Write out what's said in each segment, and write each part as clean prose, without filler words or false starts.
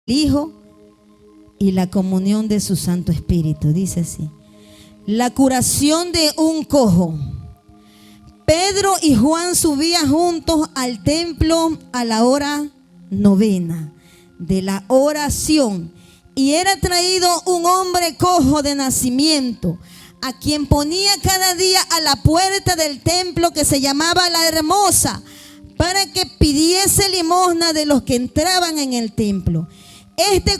Hijo y la comunión de su Santo Espíritu. Dice así: la curación de un cojo. Pedro y Juan subían juntos al templo a la hora novena de la oración, y era traído un hombre cojo de nacimiento, a quien ponía cada día a la puerta del templo, que se llamaba La Hermosa, para que pidiese limosna de los que entraban en el templo.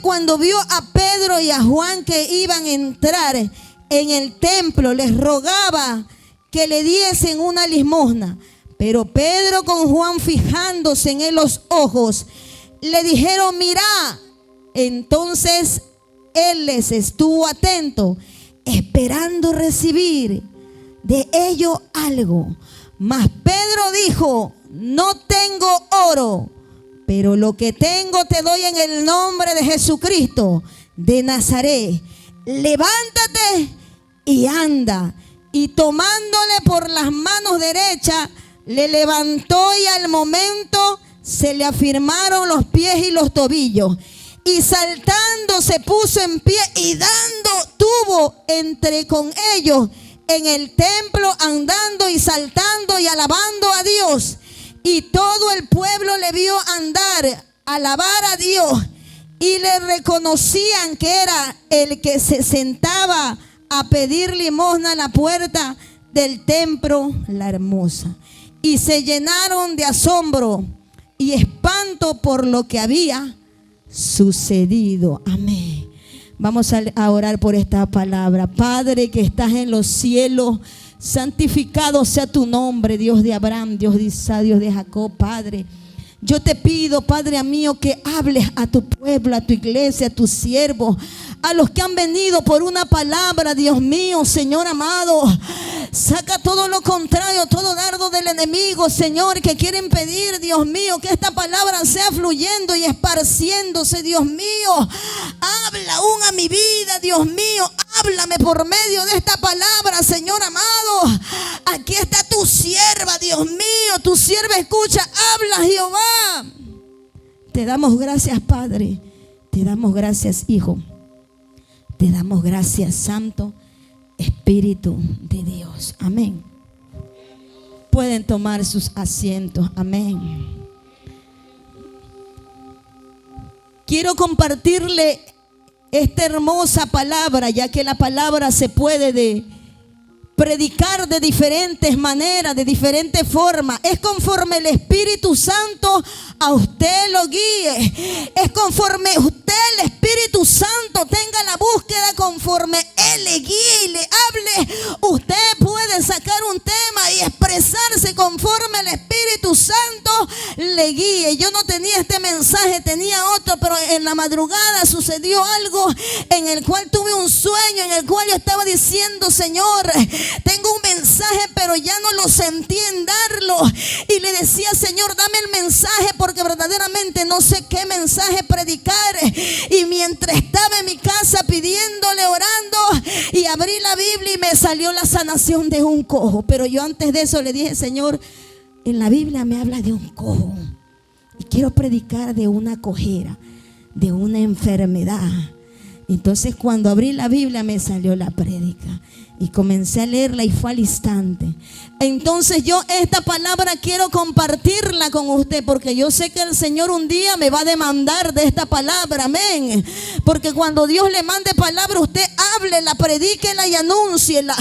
Cuando vio a Pedro y a Juan que iban a entrar en el templo, les rogaba que le diesen una limosna. Pero Pedro con Juan, fijándose en él los ojos, le dijeron: mira. Entonces él les estuvo atento, esperando recibir de ello algo. Mas Pedro dijo: no tengo oro, pero lo que tengo te doy en el nombre de Jesucristo de Nazaret. Levántate y anda. Y tomándole por las manos derechas, le levantó, y al momento se le afirmaron los pies y los tobillos. Y saltando se puso en pie, y dando tuvo entre con ellos en el templo, andando y saltando y alabando a Dios. Y todo el pueblo le vio andar, alabar a Dios, y le reconocían que era el que se sentaba a pedir limosna a la puerta del templo La Hermosa. Y se llenaron de asombro y espanto por lo que había sucedido. Amén. Vamos a orar por esta palabra. Padre que estás en los cielos, santificado sea tu nombre, Dios de Abraham, Dios de Isaac, Dios de Jacob. Padre, yo te pido, Padre mío, que hables a tu pueblo, a tu iglesia, a tus siervos, a los que han venido por una palabra. Dios mío, Señor amado, saca todo lo contrario, todo dardo del enemigo, Señor, que quiere impedir, Dios mío, que esta palabra sea fluyendo y esparciéndose. Dios mío, habla aún a mi vida, Dios mío, háblame por medio de esta palabra, Señor amado. Aquí está tu sierva, Dios mío, tu sierva escucha, habla, Jehová. Te damos gracias, Padre, te damos gracias, Hijo, te damos gracias, Santo Espíritu de Dios. Amén. Pueden tomar sus asientos. Amén. Quiero compartirle esta hermosa palabra, ya que la palabra se puede predicar de diferentes maneras, de diferentes formas. Es conforme el Espíritu Santo a usted lo guíe. Es conforme usted, el Espíritu Santo, tenga la búsqueda conforme Él le guíe y le hable. Usted puede sacar un tema y expresarse conforme el Espíritu Santo le guíe. Yo no tenía este mensaje, tenía otro, pero en la madrugada sucedió algo en el cual tuve un sueño, en el cual yo estaba diciendo: Señor, tengo un mensaje, pero ya no lo sentí en darlo. Y le decía: Señor, dame el mensaje, porque verdaderamente no sé qué mensaje predicar. Y mientras estaba en mi casa pidiéndole, orando, y abrí la Biblia y me salió la sanación de un cojo. Pero yo antes de eso le dije: Señor, en la Biblia me habla de un cojo, y quiero predicar de una cojera, de una enfermedad. Entonces cuando abrí la Biblia me salió la prédica y comencé a leerla, y fue al instante. Entonces yo esta palabra quiero compartirla con usted, porque yo sé que el Señor un día me va a demandar de esta palabra. Amén. Porque cuando Dios le mande palabra, usted háblela, predíquela y anúnciela.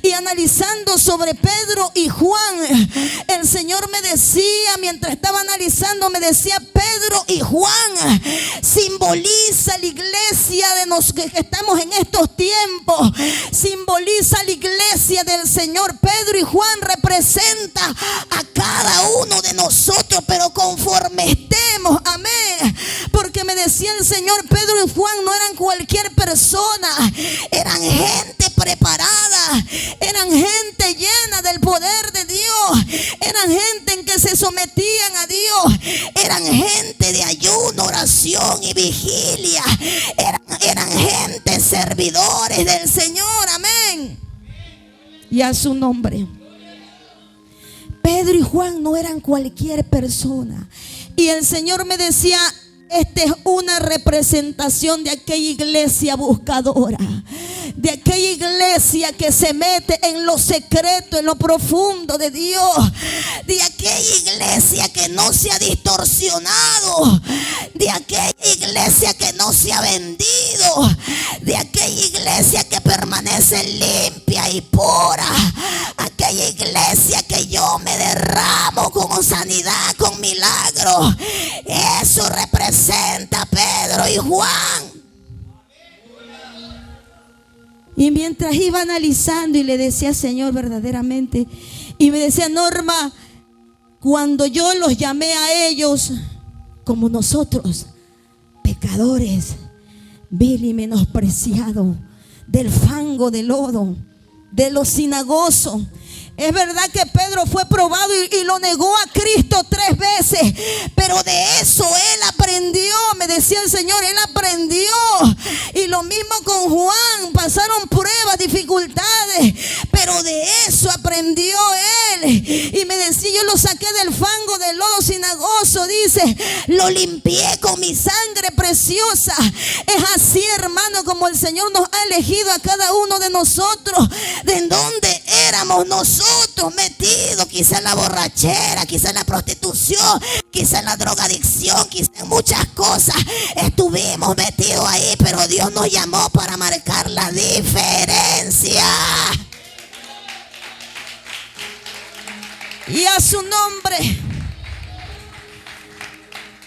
Y analizando sobre Pedro y Juan, el Señor me decía, mientras estaba analizando, me decía: Pedro y Juan simboliza la iglesia de los que estamos en estos tiempos, simboliza la iglesia del Señor. Pedro y Juan representa a cada uno de nosotros, pero conforme estemos. Amén. Porque me decía el Señor, Pedro y Juan no eran cualquier persona, eran gente preparada, eran gente llena del poder de Dios, eran gente en que se sometían a Dios, eran gente de ayuno, oración y vigilia, eran gente servidores del Señor. Amén. Y a su nombre. Pedro y Juan no eran cualquier persona. Y el Señor me decía: esta es una representación de aquella iglesia buscadora, de aquella iglesia que se mete en lo secreto, en lo profundo de Dios, de aquella iglesia que no se ha distorsionado, de aquella iglesia que no se ha vendido, de aquella iglesia que permanece limpia y pura, aquella iglesia que yo me derramo con sanidad, con milagros. Eso representa a Pedro y Juan. Y mientras iba analizando y le decía, Señor, verdaderamente, y me decía, Norma, cuando yo los llamé a ellos como nosotros, pecadores, vil y menospreciado, del fango, del lodo, de los cenagosos. Es verdad que Pedro fue probado y lo negó a Cristo 3 veces, pero de eso él aprendió, me decía el Señor, él aprendió. Y lo mismo con Juan, pasaron pruebas, dificultades, pero de eso aprendió él. Y me decía, yo lo saqué del fango, del lodo cenagoso, dice, lo limpié con mi sangre preciosa. Es así, hermano, como el Señor nos ha elegido a cada uno de nosotros, de donde éramos nosotros metidos, quizá en la borrachera, quizá en la prostitución, quizá en la drogadicción, quizá en muchas cosas estuvimos metidos ahí, pero Dios nos llamó para marcar la diferencia. Y a su nombre.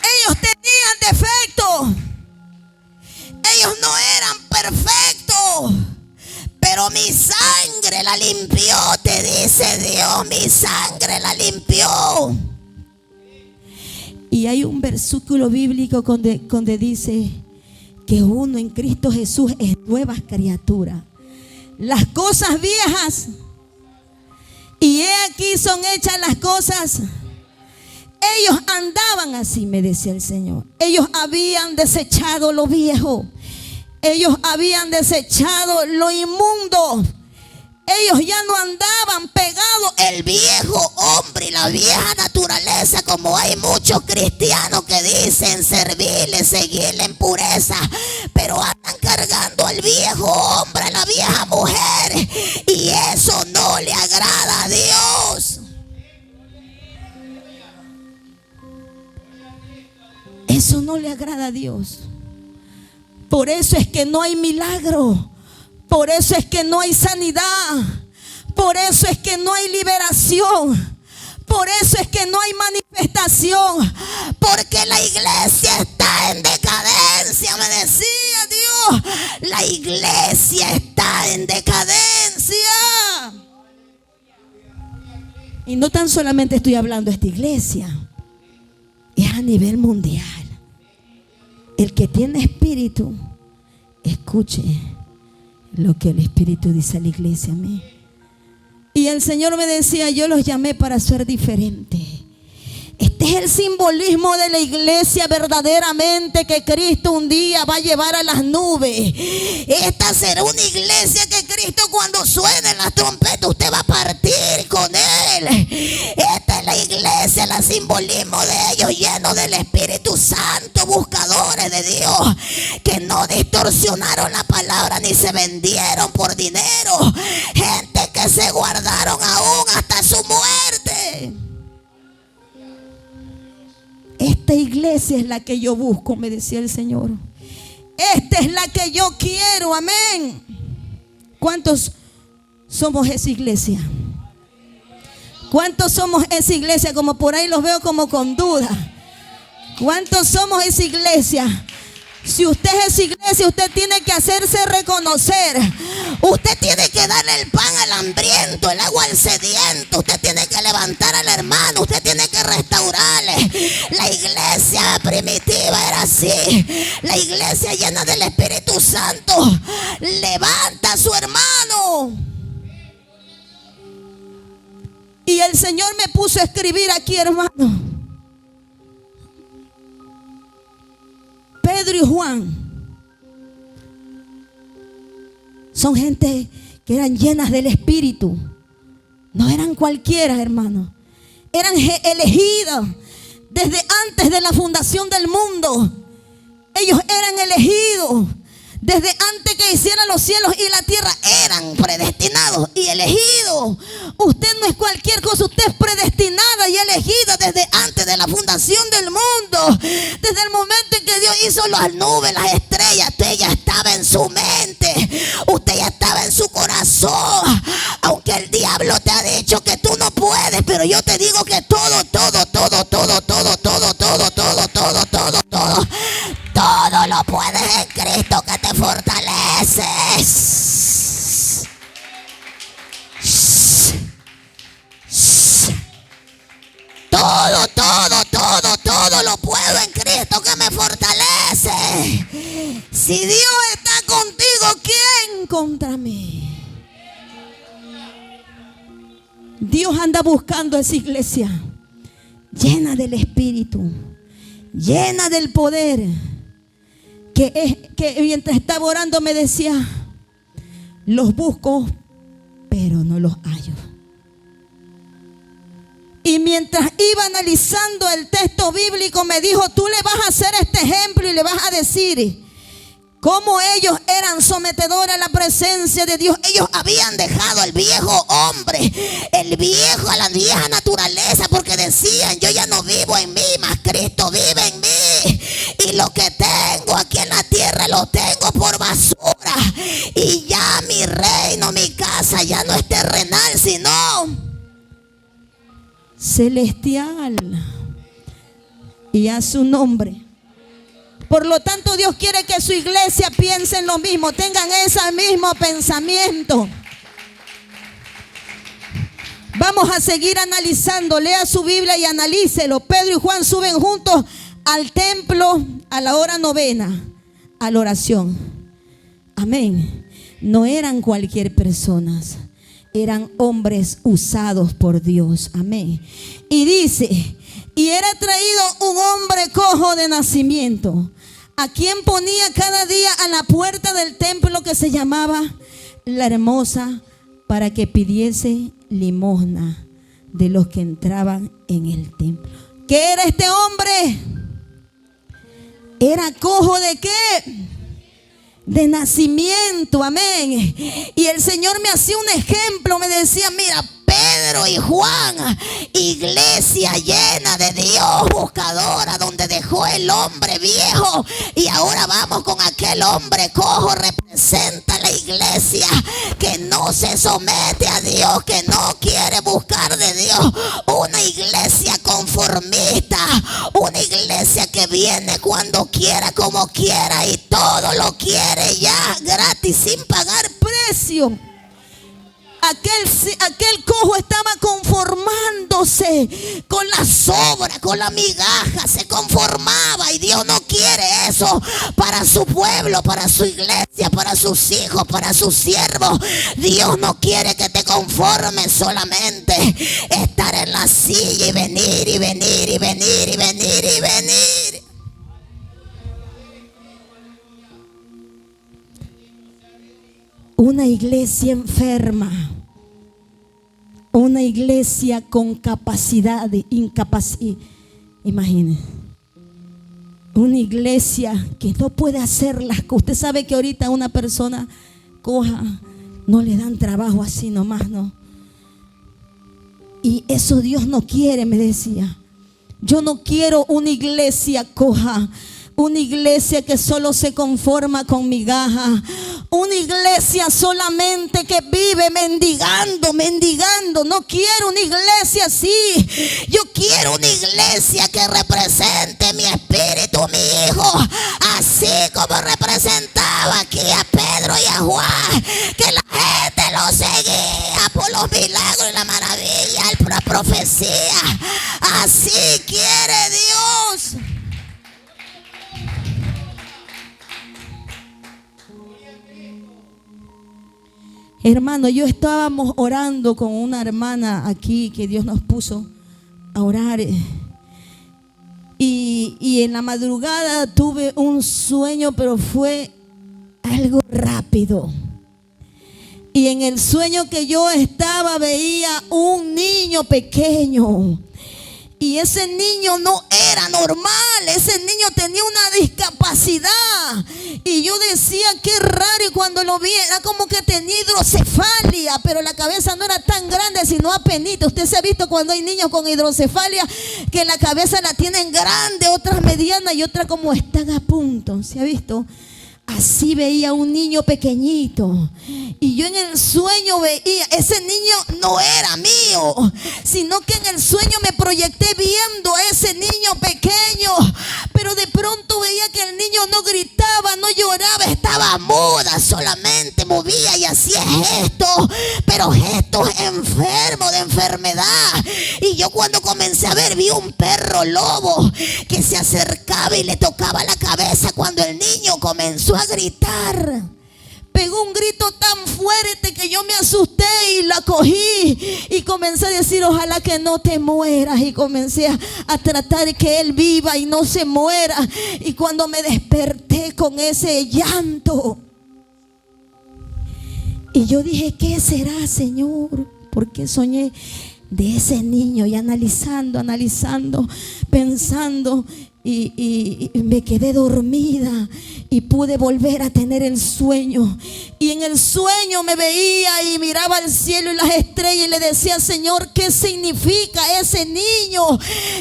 Ellos tenían defectos, ellos no eran perfectos, pero mi sangre la limpió, te dice Dios, mi sangre la limpió. Y hay un versículo bíblico donde dice que uno en Cristo Jesús es nueva criatura. Las cosas viejas, y he aquí son hechas las cosas. Ellos andaban así, me decía el Señor. Ellos habían desechado lo viejo. Ellos habían desechado lo inmundo. Ellos ya no andaban pegados el viejo hombre y la vieja naturaleza, como hay muchos cristianos que dicen servirle, seguirle en pureza, pero andan cargando al viejo hombre, a la vieja mujer, y eso no le agrada a Dios. Eso no le agrada a Dios. Por eso es que no hay milagro. Por eso es que no hay sanidad. Por eso es que no hay liberación. Por eso es que no hay manifestación. Porque la iglesia está en decadencia, me decía Dios. La iglesia está en decadencia. Y no tan solamente estoy hablando de esta iglesia, es a nivel mundial. El que tiene espíritu, escuche lo que el Espíritu dice a la iglesia. Amén. Y el Señor me decía, yo los llamé para ser diferentes. Este es el simbolismo de la iglesia verdaderamente que Cristo un día va a llevar a las nubes. Esta será una iglesia que Cristo, cuando suenen las trompetas, usted va a partir con Él. Esta es la iglesia, el simbolismo de ellos, llenos del Espíritu Santo, buscadores de Dios, que no distorsionaron la palabra ni se vendieron por dinero. Gente que se guardaron aún hasta su muerte. Esta iglesia es la que yo busco, me decía el Señor. Esta es la que yo quiero, amén. ¿Cuántos somos esa iglesia? ¿Cuántos somos esa iglesia? Como por ahí los veo como con duda. ¿Cuántos somos esa iglesia? Si usted es esa iglesia, usted tiene que hacerse reconocer. Usted tiene que darle el pan al hambriento, el agua al sediento. Usted tiene que levantar al hermano. Usted tiene que restaurarle. La iglesia primitiva era así. La iglesia llena del Espíritu Santo levanta a su hermano. Y el Señor me puso a escribir aquí, hermano. Pedro y Juan son gente que eran llenas del Espíritu. No eran cualquiera, hermano. Eran elegidos desde antes de la fundación del mundo. Ellos eran elegidos. Desde antes que hicieran los cielos y la tierra eran predestinados y elegidos. Usted no es cualquier cosa, usted es predestinada y elegida desde antes de la fundación del mundo. Desde el momento en que Dios hizo las nubes, las estrellas, usted ya estaba en su mente, usted ya estaba en su corazón. Aunque el diablo te ha dicho que tú no puedes, pero yo te digo que todo lo puedes en Cristo que te fortaleces. Todo lo puedo en Cristo que me fortalece. Si Dios está contigo, ¿quién contra mí? Dios anda buscando esa iglesia llena del Espíritu, llena del poder. Que mientras estaba orando me decía: los busco, pero no los hallo. Y mientras iba analizando el texto bíblico me dijo: tú le vas a hacer este ejemplo y le vas a decir cómo ellos eran sometedores a la presencia de Dios. Ellos habían dejado al viejo hombre, a la vieja naturaleza, porque decían: yo ya no vivo en mí, mas Cristo vive en mí. Y lo que tengo aquí en la tierra lo tengo por basura. Y ya mi reino, mi casa ya no es terrenal, sino celestial. Y a su nombre. Por lo tanto, Dios quiere que su iglesia piense en lo mismo, tengan ese mismo pensamiento. Vamos a seguir analizando. Lea su Biblia y analícelo. Pedro y Juan suben juntos al templo a la hora novena, a la oración. Amén. No eran cualquier personas, eran hombres usados por Dios. Amén. Y dice: y era traído un hombre cojo de nacimiento, a quien ponía cada día a la puerta del templo que se llamaba La Hermosa, para que pidiese limosna de los que entraban en el templo. ¿Qué era este hombre? Era cojo ¿de qué? De nacimiento. Amén. Y el Señor me hacía un ejemplo, me decía: mira, Pedro y Juan, iglesia llena de Dios, buscadora, donde dejó el hombre viejo, y ahora vamos con aquel hombre cojo. Representa la iglesia que no se somete a Dios, que no quiere buscar de Dios. Una iglesia conformista, una iglesia que viene cuando quiera, como quiera, y todo lo quiere ya gratis, sin pagar precio. Aquel cojo estaba conformándose con la sobra, con la migaja, se conformaba, y Dios no quiere eso para su pueblo, para su iglesia, para sus hijos, para sus siervos. Dios no quiere que te conformes solamente estar en la silla y venir y venir y venir y venir y venir. Una iglesia enferma, una iglesia con capacidad de incapacidad. Imagínense, una iglesia que no puede hacer las cosas. Usted sabe que ahorita una persona coja no le dan trabajo así nomás, ¿no? Y eso Dios no quiere, me decía. Yo no quiero una iglesia coja, una iglesia que solo se conforma con migaja, una iglesia solamente que vive mendigando. No quiero una iglesia así. Yo quiero una iglesia que represente mi espíritu, mi hijo, así como representaba aquí a Pedro y a Juan, que la gente lo seguía por los milagros y la maravilla, la profecía. Así quiere Dios. Hermano, yo estábamos orando con una hermana aquí que Dios nos puso a orar. Y en la madrugada tuve un sueño, pero fue algo rápido. Y en el sueño que yo estaba veía un niño pequeño. Y ese niño no era normal, ese niño tenía una discapacidad. Y yo decía, qué raro, y cuando lo vi era como que tenía hidrocefalia, pero la cabeza no era tan grande, sino apenita. Usted se ha visto cuando hay niños con hidrocefalia, que la cabeza la tienen grande, otras medianas y otras como están a punto. ¿Se ha visto? Así veía un niño pequeñito. Y yo en el sueño veía, ese niño no era mío, sino que en el sueño me proyecté viendo a ese niño pequeño. Pero de pronto veía que el niño no gritaba, no lloraba, estaba muda, solamente movía y hacía gestos, pero gestos enfermos, de enfermedad. Y yo cuando comencé a ver, vi un perro lobo que se acercaba y le tocaba la cabeza cuando el niño comenzó a gritar. Pegó un grito tan fuerte que yo me asusté y la cogí y comencé a decir, ojalá que no te mueras. Y comencé a tratar que él viva y no se muera. Y cuando me desperté con ese llanto, y yo dije, ¿qué será, Señor? Porque soñé de ese niño y analizando, pensando. Y me quedé dormida y pude volver a tener el sueño. Y en el sueño me veía y miraba al cielo y las estrellas y le decía, Señor, ¿qué significa ese niño?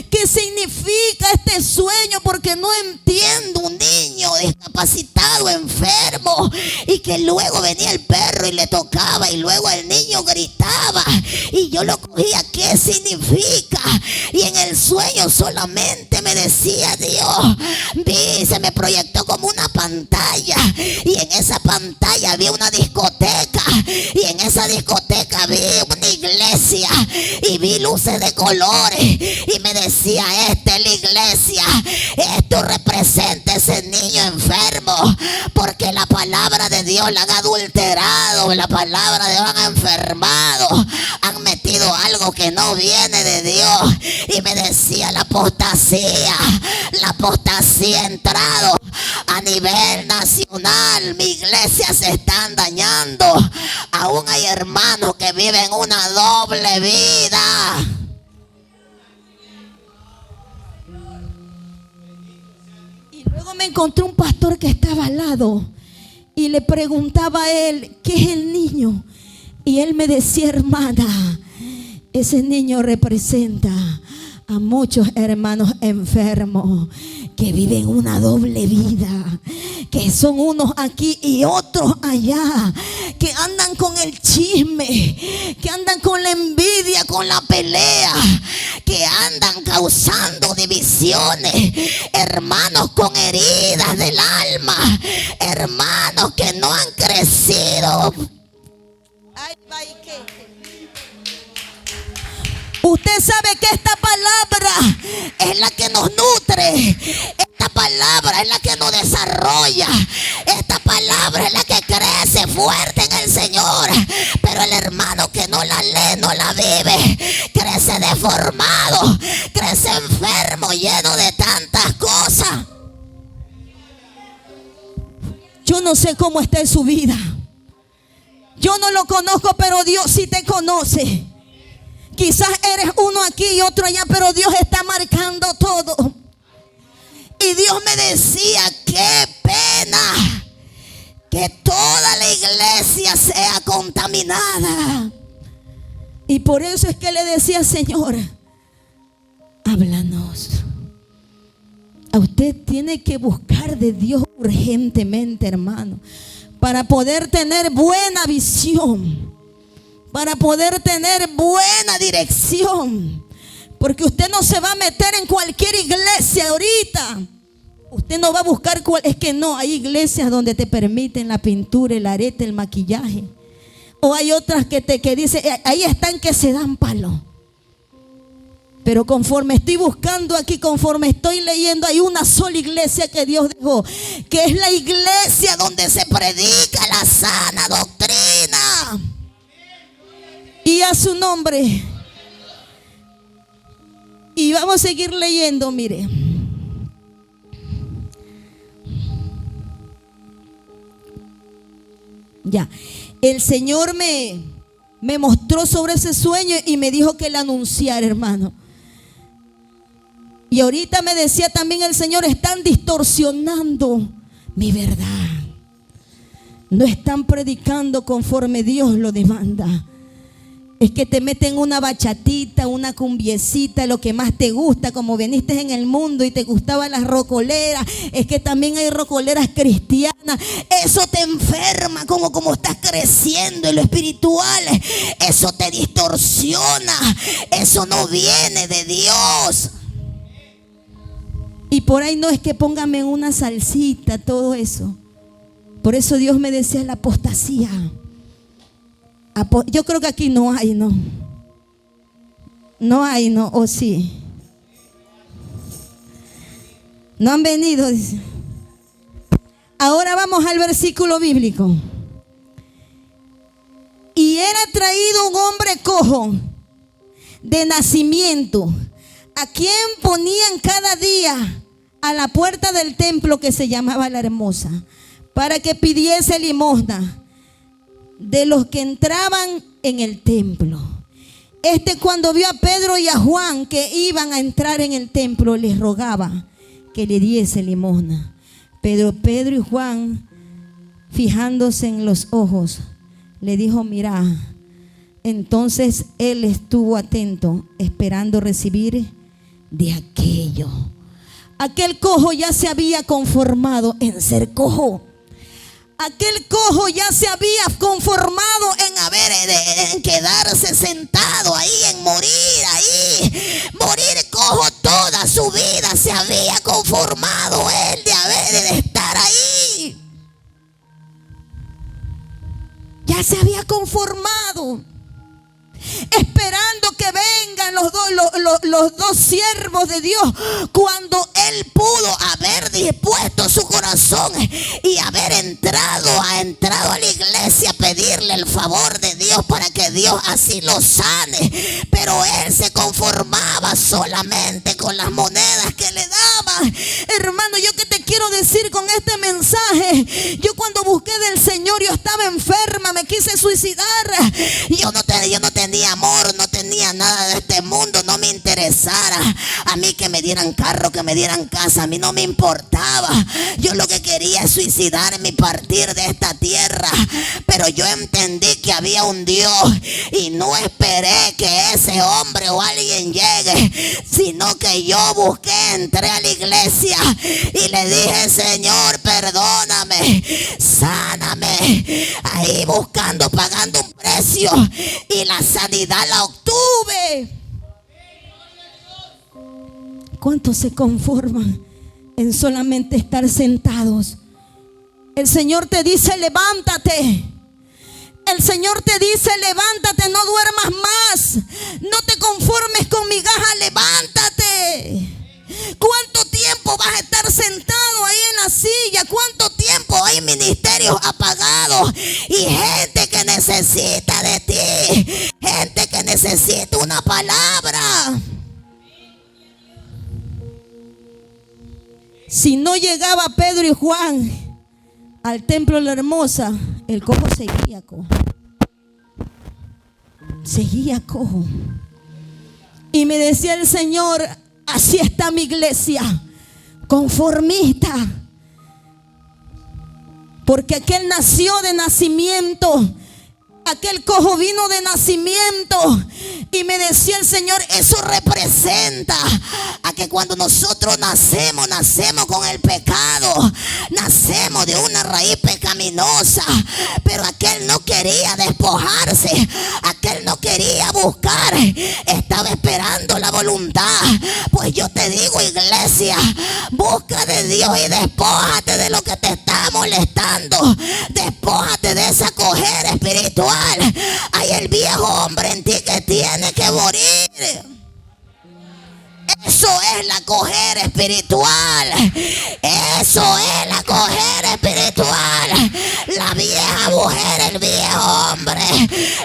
¿Qué significa este sueño? Porque no entiendo, un niño discapacitado, enfermo, y que luego venía el perro y le tocaba y luego el niño gritaba y yo lo cogía, ¿qué significa? Y en el sueño solamente me decía, Dios, se me proyectó como una pantalla y en esa pantalla había una discoteca y en esa discoteca vi una iglesia y vi luces de colores y me decía, esta es la iglesia, esto representa a ese niño enfermo, porque la palabra de Dios la han adulterado, la palabra de Dios han enfermado, han metido algo que no viene de Dios. Y me decía, la apostasía ha entrado a nivel nacional, mi iglesia se están dañando, aún hay hermanos que viven una doble vida. Y luego me encontré un pastor que estaba al lado y le preguntaba a él, ¿qué es el niño? Y él me decía, hermana, ese niño representa a muchos hermanos enfermos que viven una doble vida, que son unos aquí y otros allá, que andan con el chisme, que andan con la envidia, con la pelea, que andan causando divisiones, hermanos con heridas del alma, hermanos que no han crecido. Usted sabe que esta palabra es la que nos nutre, esta palabra es la que nos desarrolla, esta palabra es la que crece fuerte en el Señor. Pero el hermano que no la lee, no la vive, crece deformado, crece enfermo, lleno de tantas cosas. Yo no sé cómo está en su vida, yo no lo conozco, pero Dios sí te conoce. Quizás eres uno aquí y otro allá, pero Dios está marcando todo. Y Dios me decía, qué pena que toda la iglesia sea contaminada. Y por eso es que le decía, Señor, háblanos. A usted tiene que buscar de Dios urgentemente, hermano, para poder tener buena visión, para poder tener buena dirección. Porque usted no se va a meter en cualquier iglesia ahorita. Usted no va a buscar es que no, hay iglesias donde te permiten la pintura, el arete, el maquillaje. O hay otras que dicen, ahí están que se dan palo. Pero conforme estoy buscando aquí, conforme estoy leyendo, hay una sola iglesia que Dios dejó, que es la iglesia donde se predica la sana doctrina. Y a su nombre. Y vamos a seguir leyendo, mire. Ya. El Señor me mostró sobre ese sueño y me dijo que le anunciara, hermano. Y ahorita me decía también el Señor, están distorsionando mi verdad. No están predicando conforme Dios lo demanda. Es que te meten una bachatita, una cumbiecita, lo que más te gusta, como veniste en el mundo y te gustaban las rocoleras. Es que también hay rocoleras cristianas. Eso te enferma, como estás creciendo en lo espiritual. Eso te distorsiona. Eso no viene de Dios. Y por ahí no es que póngame una salsita, todo eso. Por eso Dios me decía la apostasía. Yo creo que aquí no hay, ¿no? No hay, ¿no? ¿O sí? No han venido, dice. Ahora vamos al versículo bíblico. Y era traído un hombre cojo de nacimiento, a quien ponían cada día a la puerta del templo que se llamaba La Hermosa, para que pidiese limosna de los que entraban en el templo. Cuando vio a Pedro y a Juan que iban a entrar en el templo, les rogaba que le diese limosna. Pedro y Juan, fijándose en los ojos, le dijo: mira. Entonces él estuvo atento, esperando recibir de aquello. Aquel cojo ya se había conformado en ser cojo. Aquel cojo ya se había conformado en quedarse sentado ahí, en morir cojo toda su vida. Se había conformado él de estar ahí. Ya se había conformado, esperando que vengan los dos siervos de Dios, cuando él pudo haber dispuesto su corazón y haber entrado a la iglesia a pedirle el favor de Dios para que Dios así lo sane. Pero él se conformaba solamente con las monedas que le daban. Hermano, yo que te quiero decir con este mensaje, yo cuando busqué del Señor, yo estaba enferma, me quise suicidar. Yo no tenía amor, no tenía nada de este mundo, no me interesara. A mí que me dieran carro, que me dieran casa, a mí no me importaba. Yo lo que quería es suicidarme y partir de esta tierra. Pero yo entendí que había un Dios y no esperé que ese hombre o alguien llegue, sino que yo busqué, entré a la iglesia y le dije: Señor, perdóname, sáname. Ahí buscando, pagando un precio, y la sanidad la obtuve. ¿Cuántos se conforman en solamente estar sentados? El Señor te dice: levántate. El Señor te dice: levántate, no duermas más. No te conformes con migajas, levántate. ¿Cuánto tiempo vas a estar sentado ahí en la silla? ¿Cuánto tiempo hay ministerios apagados y gente que necesita de ti? Gente que necesita una palabra. Si no llegaba Pedro y Juan al templo de La Hermosa, el cojo seguía cojo. Seguía cojo. Y me decía el Señor: así está mi iglesia, conformista. Porque aquel nació de nacimiento. Aquel cojo vino de nacimiento. Y me decía el Señor: eso representa a que cuando nosotros nacemos con el pecado. Nacemos de una raíz pecaminosa. Pero aquel no quería despojarse. Aquel no quería buscar. Estaba esperando la voluntad. Pues yo te digo, iglesia, busca de Dios y despójate de lo que te está molestando. Despójate de esa cojera espiritual. Hay el viejo hombre en ti que tiene que morir. Eso es la cojera espiritual. Eso es la cojera espiritual. La vieja mujer, el viejo hombre,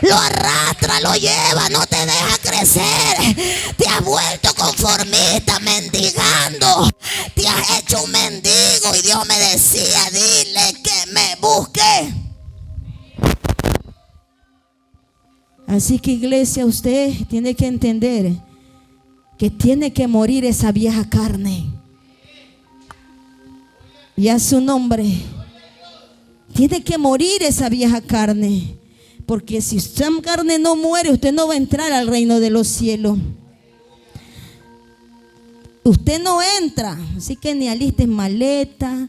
lo arrastra, lo lleva, no te deja crecer. Te has vuelto conformista, mendigando. Te has hecho un mendigo. Y Dios me decía: dile que me busque. Así que, iglesia, usted tiene que entender que tiene que morir esa vieja carne. Y a su nombre. Tiene que morir esa vieja carne. Porque si esa carne no muere, usted no va a entrar al reino de los cielos. Usted no entra. Así que ni alistes maleta,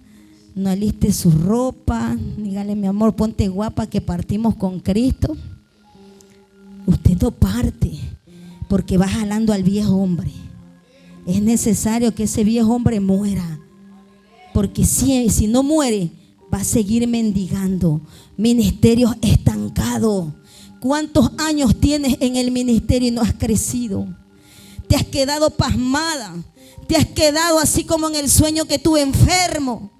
no alistes su ropa. Dígale, mi amor, ponte guapa que partimos con Cristo. Usted no parte porque va jalando al viejo hombre. Es necesario que ese viejo hombre muera. Porque si no muere, va a seguir mendigando. Ministerios estancados. ¿Cuántos años tienes en el ministerio y no has crecido? Te has quedado pasmada. Te has quedado así como en el sueño que tú enfermo.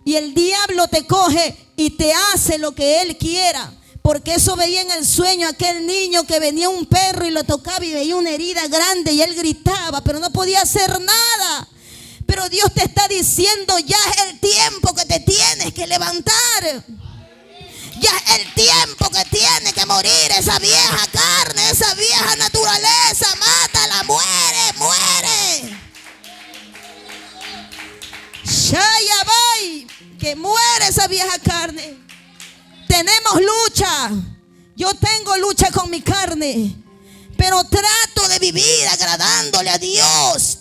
Y el diablo te coge y te hace lo que él quiera. Porque eso veía en el sueño aquel niño que venía un perro y lo tocaba y veía una herida grande y él gritaba, pero no podía hacer nada. Pero Dios te está diciendo, ya es el tiempo que te tienes que levantar. Ya es el tiempo que tiene que morir esa vieja carne, esa vieja naturaleza. Mátala, muere, muere. Shayabai, que muere esa vieja carne. Tenemos lucha. Yo tengo lucha con mi carne. Pero trato de vivir agradándole a Dios.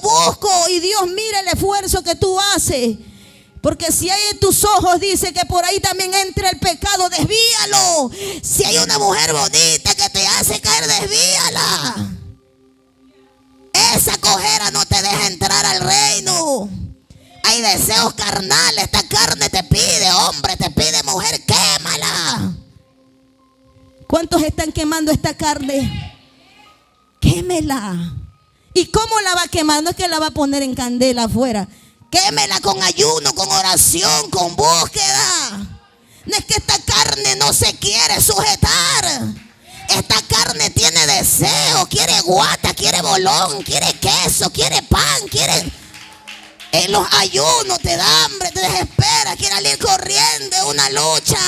Busco y Dios mira el esfuerzo que tú haces. Porque si hay en tus ojos, dice que por ahí también entra el pecado, desvíalo. Si hay una mujer bonita que te hace caer, desvíala. Esa cojera no te deja entrar al reino. Hay deseos carnales. Esta carne te pide hombre, te pide mujer, quémala. ¿Cuántos están quemando esta carne? Quémela. ¿Y cómo la va a quemar? No es que la va a poner en candela afuera. Quémela con ayuno, con oración, con búsqueda. No es que esta carne no se quiere sujetar. Esta carne tiene deseo. Quiere guata, quiere bolón, quiere queso, quiere pan, quiere... En los ayunos te da hambre, te desespera, quiere salir corriendo, es una lucha.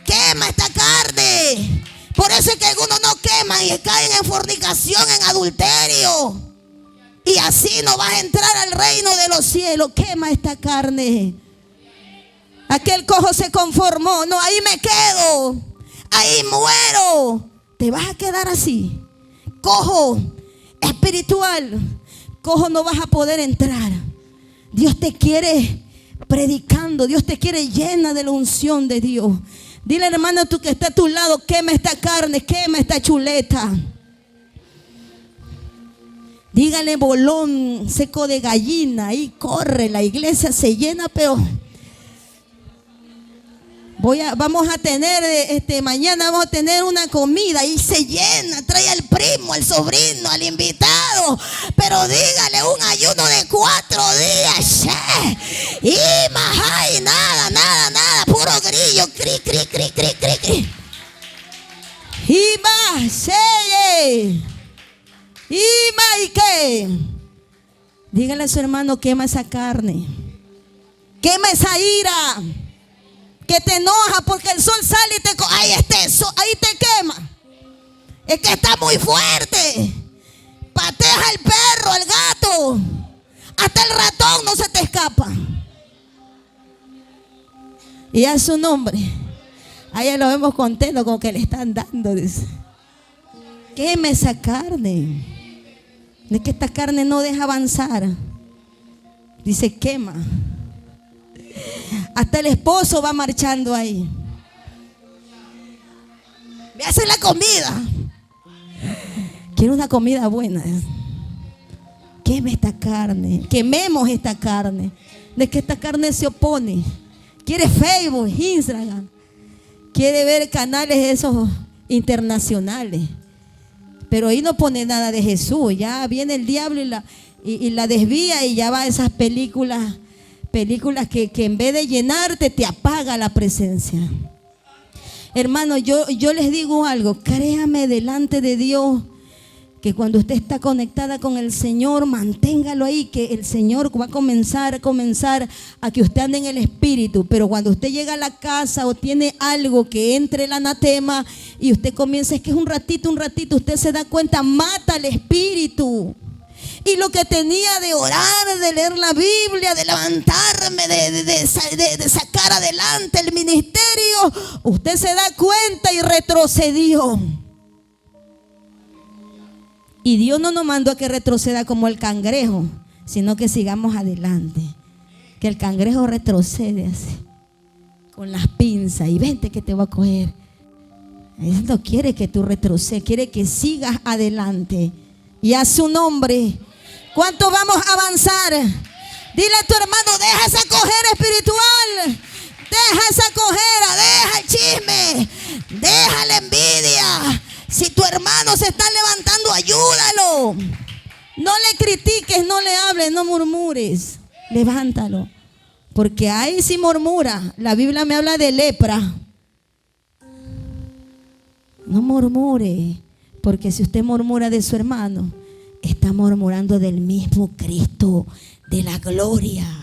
Quema esta carne. Por eso es que algunos no queman y caen en fornicación, en adulterio. Y así no vas a entrar al reino de los cielos. Quema esta carne. Aquel cojo se conformó. No, ahí me quedo. Ahí muero. Te vas a quedar así. Cojo espiritual. Cojo, no vas a poder entrar. Dios te quiere predicando. Dios te quiere llena de la unción de Dios. Dile, hermano, tú que está a tu lado, quema esta carne, quema esta chuleta. Dígale, bolón seco de gallina. Ahí corre, la iglesia se llena, pero vamos a tener, mañana vamos a tener una comida y se llena. Trae al primo, al sobrino, al invitado. Pero dígale, un ayuno de 4 días. Y más hay, nada, puro grillo, cri, cri, cri, cri, cri, cri. Y más, y más, ¿y qué? Dígale a su hermano, quema esa carne. Quema esa ira. Que te enoja porque el sol sale y te... Ahí está el sol, ahí te quema. Es que está muy fuerte. Pateas al perro, al gato. Hasta el ratón no se te escapa. Y a su nombre. Allá lo vemos contento con que le están dando. Dice. Queme esa carne. Es que esta carne no deja avanzar. Dice, quema. Hasta el esposo va marchando ahí. Me hace la comida. Quiero una comida buena. Queme esta carne. Quememos esta carne. De que esta carne se opone. Quiere Facebook, Instagram. Quiere ver canales esos internacionales. Pero ahí no pone nada de Jesús. Ya viene el diablo y la desvía y ya va a esas películas que en vez de llenarte te apaga la presencia. Hermano, yo les digo algo, créame delante de Dios que cuando usted está conectada con el Señor, manténgalo ahí, que el Señor va a comenzar a que usted ande en el Espíritu. Pero cuando usted llega a la casa o tiene algo que entre el anatema y usted comienza, es que es un ratito, usted se da cuenta, mata el Espíritu. Y lo que tenía de orar, de leer la Biblia, de levantarme, de sacar adelante el ministerio, usted se da cuenta y retrocedió. Y Dios no nos mandó a que retroceda como el cangrejo, sino que sigamos adelante. Que el cangrejo retrocede así, con las pinzas, y vente que te voy a coger. Él no quiere que tú retrocedas, quiere que sigas adelante. Y a su nombre, ¿cuánto vamos a avanzar? Dile a tu hermano, deja esa cojera espiritual, deja esa cojera, deja el chisme, deja la envidia. Si tu hermano se está levantando, ayúdalo. No le critiques, no le hables, no murmures. Levántalo. Porque ahí sí murmura. La Biblia me habla de lepra. No murmure. Porque si usted murmura de su hermano, está murmurando del mismo Cristo, de la gloria,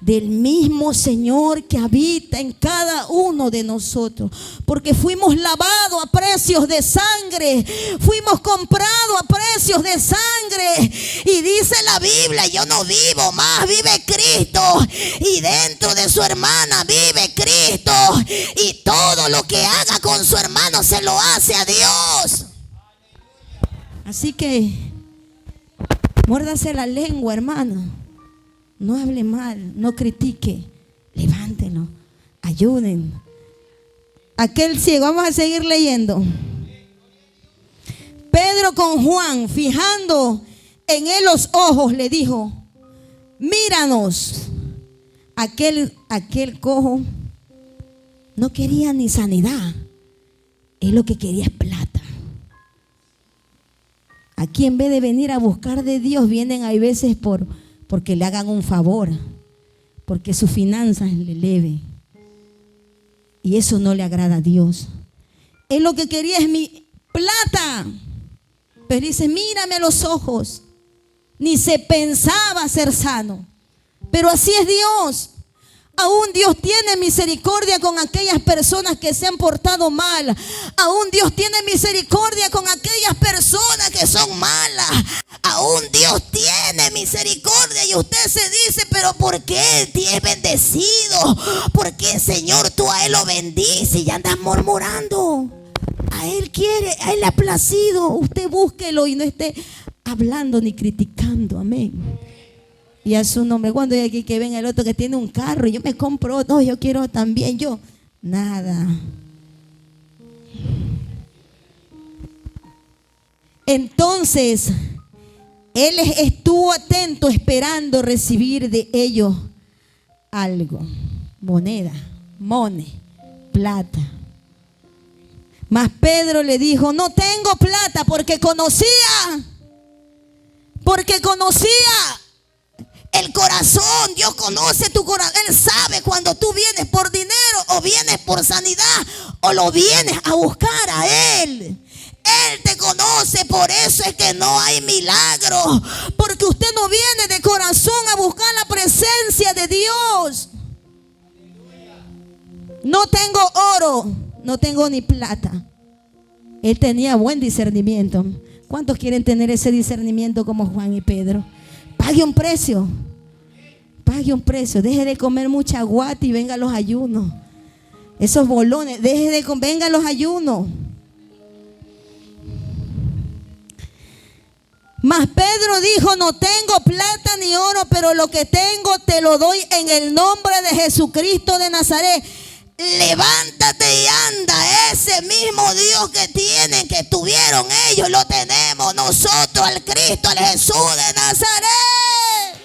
del mismo Señor que habita en cada uno de nosotros. Porque fuimos lavados a precios de sangre, fuimos comprados a precios de sangre. Y dice la Biblia, yo no vivo más, vive Cristo. Y dentro de su hermana vive Cristo. Y todo lo que haga con su hermano se lo hace a Dios. Así que muérdase la lengua, hermano. No hable mal, no critique, levántelo, ayuden. Aquel ciego, vamos a seguir leyendo. Pedro con Juan, fijando en él los ojos, le dijo, míranos. Aquel cojo no quería ni sanidad, él lo que quería es plata. Aquí en vez de venir a buscar de Dios, vienen hay veces porque le hagan un favor, porque sus finanzas le eleven. Y eso no le agrada a Dios. Él lo que quería es mi plata. Pero dice, mírame a los ojos. Ni se pensaba ser sano. Pero así es Dios. Aún Dios tiene misericordia con aquellas personas que se han portado mal. Aún Dios tiene misericordia con aquellas personas que son malas. Aún Dios tiene misericordia. Y usted se dice, pero ¿por qué Él es bendecido? Porque Señor, tú a Él lo bendices y ya andas murmurando. A Él quiere, a Él le ha placido. Usted búsquelo y no esté hablando ni criticando. Amén. Y a su nombre, cuando hay aquí que venga el otro que tiene un carro y yo me compro, no, yo quiero también, yo, nada. Entonces, él estuvo atento esperando recibir de ellos algo, moneda, plata. Mas Pedro le dijo, no tengo plata, porque conocía el corazón. Dios conoce tu corazón. Él sabe cuando tú vienes por dinero o vienes por sanidad o lo vienes a buscar a Él. Él te conoce, por eso es que no hay milagro. Porque usted no viene de corazón a buscar la presencia de Dios. No tengo oro, no tengo ni plata. Él tenía buen discernimiento. ¿Cuántos quieren tener ese discernimiento como Juan y Pedro? Pague un precio. Pague un precio. Deje de comer mucha guata y venga a los ayunos. Esos bolones, venga a los ayunos. Mas Pedro dijo, no tengo plata ni oro, pero lo que tengo te lo doy en el nombre de Jesucristo de Nazaret. Levántate y anda. Ese mismo Dios que tuvieron ellos, lo tenemos nosotros, al Cristo, al Jesús de Nazaret.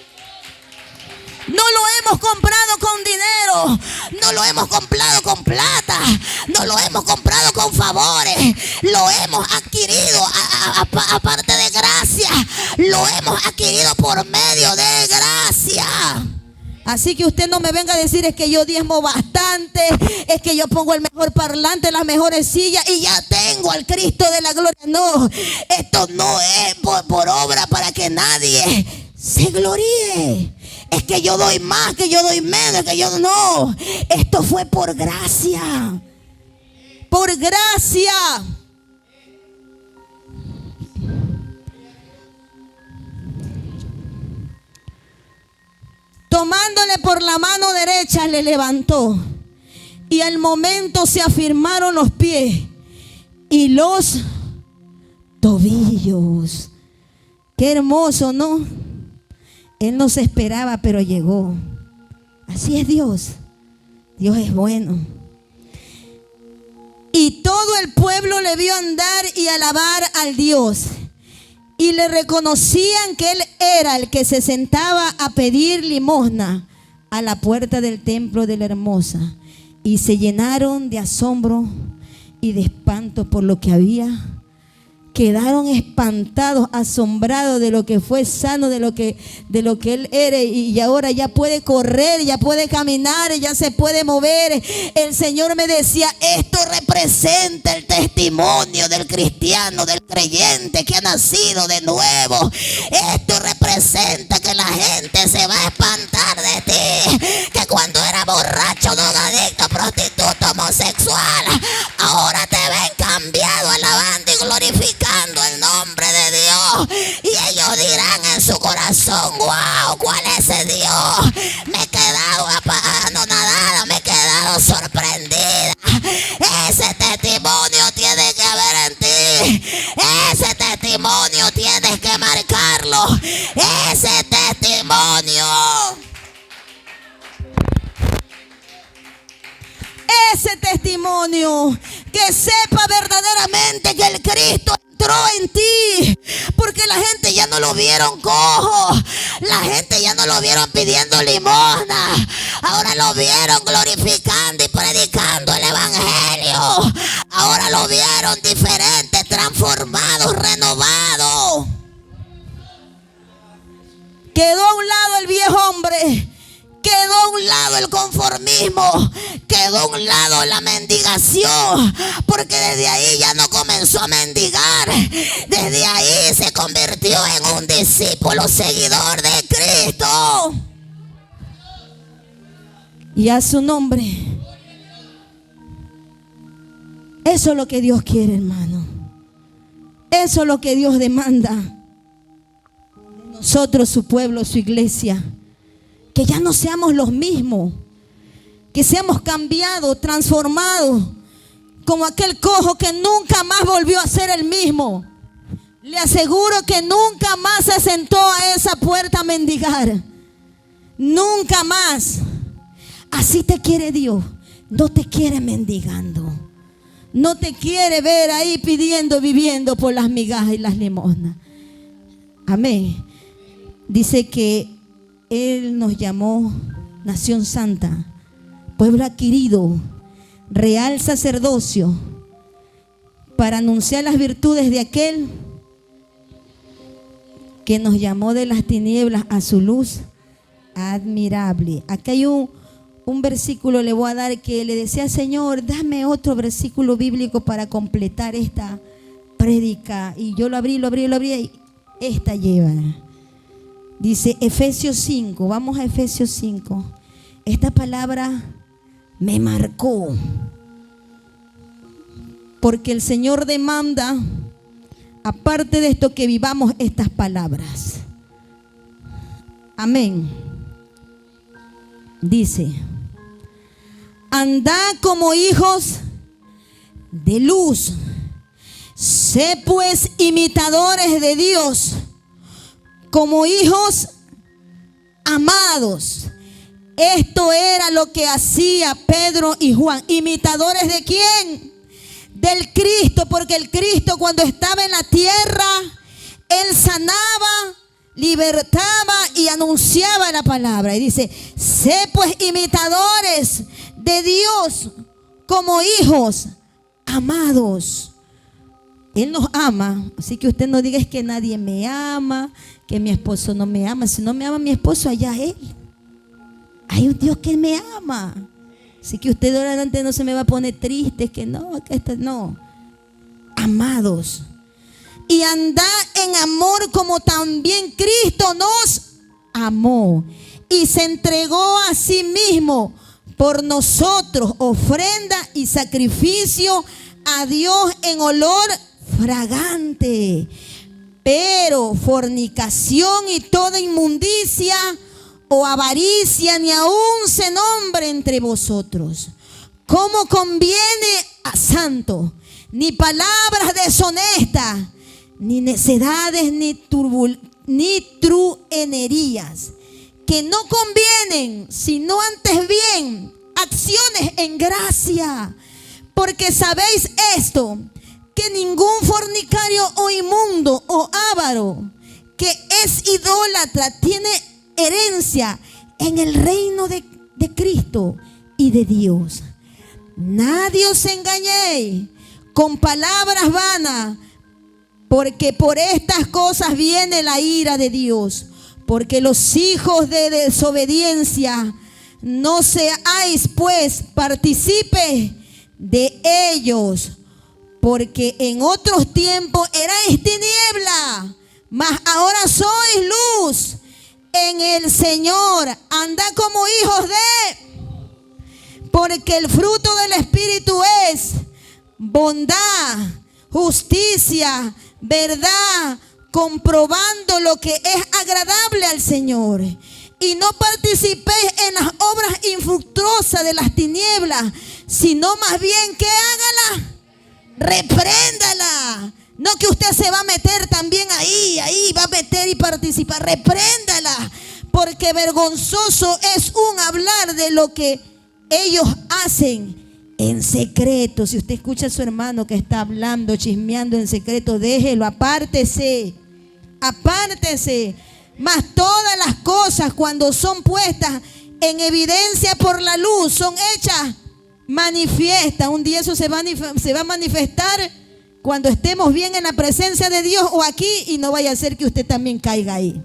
No lo hemos comprado con dinero, no lo hemos comprado con plata, no lo hemos comprado con favores, lo hemos adquirido aparte de gracia, lo hemos adquirido por medio de gracia. Así que usted no me venga a decir es que yo diezmo bastante, es que yo pongo el mejor parlante, las mejores sillas y ya tengo al Cristo de la gloria. No, esto no es por obra para que nadie se gloríe. Es que yo doy más, que yo doy menos, que yo no. Esto fue por gracia. Por gracia. Tomándole por la mano derecha le levantó, y al momento se afirmaron los pies y los tobillos. Qué hermoso, ¿no? Él no se esperaba, pero llegó. Así es Dios. Dios es bueno. Y todo el pueblo le vio andar y alabar al Dios. Y le reconocían que él era el que se sentaba a pedir limosna a la puerta del templo de la hermosa. Y se llenaron de asombro y de espanto por lo que había. Quedaron espantados, asombrados de lo que fue sano, de lo que él era, y ahora ya puede correr, ya puede caminar, ya se puede mover. El Señor me decía, esto representa el testimonio del cristiano, del creyente que ha nacido de nuevo. Esto representa que la gente se va a espantar de ti, que cuando era borracho, drogadicto, prostituto, homosexual, ahora te ven cambiado, alabando y glorificando el nombre de Dios. Y ellos dirán en su corazón, wow, ¿cuál es ese Dios? Me he quedado anonadada, me he quedado sorprendida. Ese testimonio tiene que haber en ti. Ese testimonio tienes que marcarlo. Ese testimonio. Ese testimonio, que sepa verdaderamente que el Cristo entró en ti, porque la gente ya no lo vieron cojo, la gente ya no lo vieron pidiendo limosna, ahora lo vieron glorificando y predicando el evangelio, ahora lo vieron diferente, transformado, renovado. Quedó a un lado el viejo hombre. Quedó a un lado el conformismo, quedó a un lado la mendigación, porque desde ahí ya no comenzó a mendigar, desde ahí se convirtió en un discípulo seguidor de Cristo. Y a su nombre. Eso es lo que Dios quiere, hermano. Eso es lo que Dios demanda de nosotros, su pueblo, su iglesia. Que ya no seamos los mismos, que seamos cambiados, transformados, como aquel cojo que nunca más volvió a ser el mismo. Le aseguro que nunca más se sentó a esa puerta a mendigar. Nunca más. Así te quiere Dios. No te quiere mendigando. No te quiere ver ahí pidiendo, viviendo por las migajas y las limosnas. Amén. Dice que Él nos llamó nación santa, pueblo adquirido, real sacerdocio, para anunciar las virtudes de aquel que nos llamó de las tinieblas a su luz admirable. Aquí hay un versículo, le voy a dar, que le decía, Señor, dame otro versículo bíblico para completar esta prédica. Y yo lo abrí y esta lleva. Dice Efesios 5, vamos a Efesios 5. Esta palabra me marcó, porque el Señor demanda, aparte de esto, que vivamos estas palabras. Amén. Dice, andad como hijos de luz, sé pues imitadores de Dios, como hijos amados. Esto era lo que hacía Pedro y Juan. ¿Imitadores de quién? Del Cristo, porque el Cristo, cuando estaba en la tierra, Él sanaba, libertaba y anunciaba la palabra. Y dice, sé pues imitadores de Dios como hijos amados. Él nos ama, así que usted no diga es que nadie me ama, que mi esposo no me ama. Si no me ama mi esposo, allá él. Hay un Dios que me ama. Así que usted ahora adelante no se me va a poner triste, que no, no. Amados, y andad en amor como también Cristo nos amó y se entregó a sí mismo por nosotros, ofrenda y sacrificio a Dios en olor fragante. Pero fornicación y toda inmundicia o avaricia ni aún se nombre entre vosotros, como conviene a santo, ni palabras deshonestas, ni necedades, ni truenerías, que no convienen, sino antes bien acciones en gracia. Porque sabéis esto, que ningún fornicario o inmundo o avaro que es idólatra tiene herencia en el reino de Cristo y de Dios. Nadie os engañéis con palabras vanas, porque por estas cosas viene la ira de Dios. Porque los hijos de desobediencia no seáis pues partícipes de ellos, porque en otros tiempos erais tiniebla, mas ahora sois luz en el Señor. Andad como hijos de, porque el fruto del Espíritu es bondad, justicia, verdad, comprobando lo que es agradable al Señor. Y no participéis en las obras infructuosas de las tinieblas, sino más bien que hágala, repréndala. No que usted se va a meter también ahí va a meter y participar. Repréndala, porque vergonzoso es un hablar de lo que ellos hacen en secreto. Si usted escucha a su hermano que está hablando, chismeando en secreto, déjelo, apártese. Mas todas las cosas, cuando son puestas en evidencia por la luz, son hechas manifiestas. Un día eso se va a manifestar cuando estemos bien en la presencia de Dios o aquí, y no vaya a ser que usted también caiga ahí.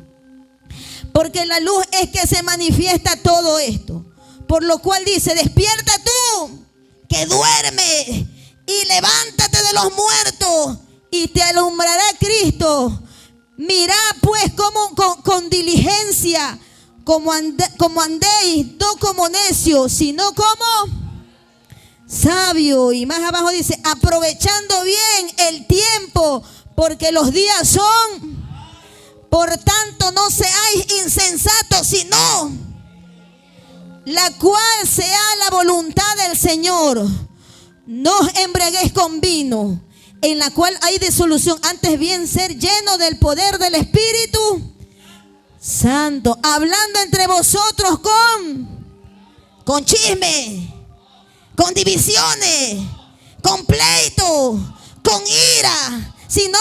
Porque la luz es que se manifiesta todo esto. Por lo cual dice: despierta tú que duerme, y levántate de los muertos, y te alumbrará Cristo. Mirad pues con diligencia, como andéis, no como necios, sino como sabio. Y más abajo dice: aprovechando bien el tiempo, porque los días son. Por tanto, no seáis insensatos, sino la cual sea la voluntad del Señor. No os embriaguéis con vino, en la cual hay disolución, antes bien ser lleno del poder del Espíritu Santo, hablando entre vosotros con chisme, con divisiones, con pleito, con ira, sino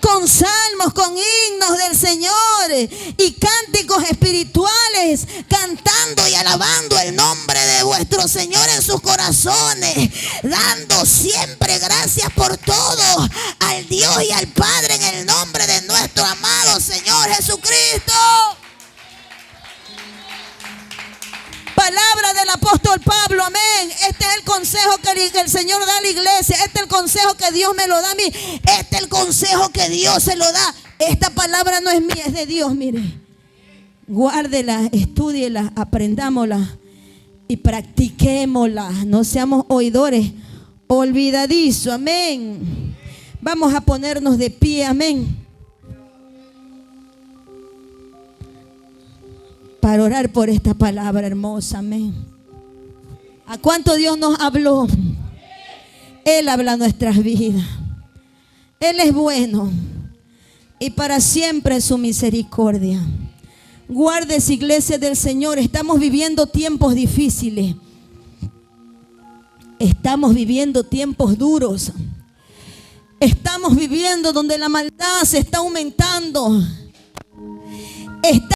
con salmos, con himnos del Señor y cánticos espirituales, cantando y alabando el nombre de vuestro Señor en sus corazones, dando siempre gracias por todo al Dios y al Padre en el nombre de nuestro amado Señor Jesucristo. Palabra del apóstol Pablo, amén. Este es el consejo que el Señor da a la iglesia. Este es el consejo que Dios me lo da a mí. Este es el consejo que Dios se lo da. Esta palabra no es mía, es de Dios, mire. Guárdela, estúdiela, aprendámosla y practiquémosla. No seamos oidores olvidadizos, amén. Vamos a ponernos de pie, amén, para orar por esta palabra hermosa, amén. ¿A cuánto Dios nos habló? Él habla nuestras vidas. Él es bueno y para siempre es su misericordia. Guardes, iglesia del Señor. Estamos viviendo tiempos difíciles. Estamos viviendo tiempos duros. Estamos viviendo donde la maldad se está aumentando.